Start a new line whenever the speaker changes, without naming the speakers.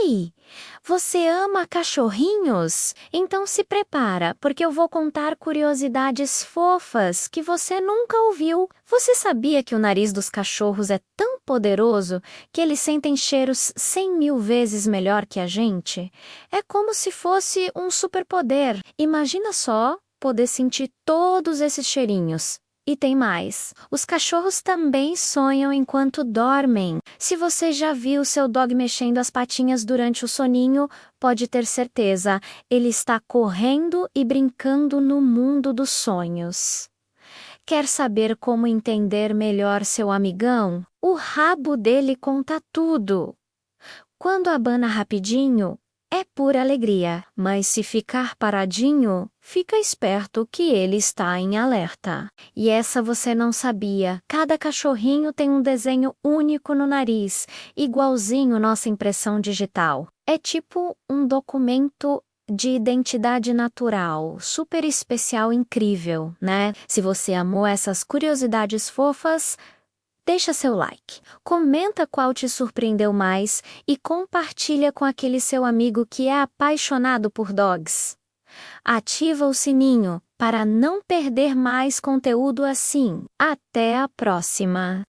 Ei, você ama cachorrinhos? Então se prepara, porque eu vou contar curiosidades fofas que você nunca ouviu. Você sabia que o nariz dos cachorros é tão poderoso que eles sentem cheiros 100.000 vezes melhor que a gente? É como se fosse um superpoder. Imagina só poder sentir todos esses cheirinhos. E tem mais. Os cachorros também sonham enquanto dormem. Se você já viu seu dog mexendo as patinhas durante o soninho, pode ter certeza, ele está correndo e brincando no mundo dos sonhos. Quer saber como entender melhor seu amigão? O rabo dele conta tudo. Quando abana rapidinho, é pura alegria, mas se ficar paradinho, fica esperto que ele está em alerta. E essa você não sabia, cada cachorrinho tem um desenho único no nariz, igualzinho nossa impressão digital. É tipo um documento de identidade natural, super especial, incrível, né? Se você amou essas curiosidades fofas, deixa seu like, comenta qual te surpreendeu mais e compartilha com aquele seu amigo que é apaixonado por dogs. Ativa o sininho para não perder mais conteúdo assim. Até a próxima!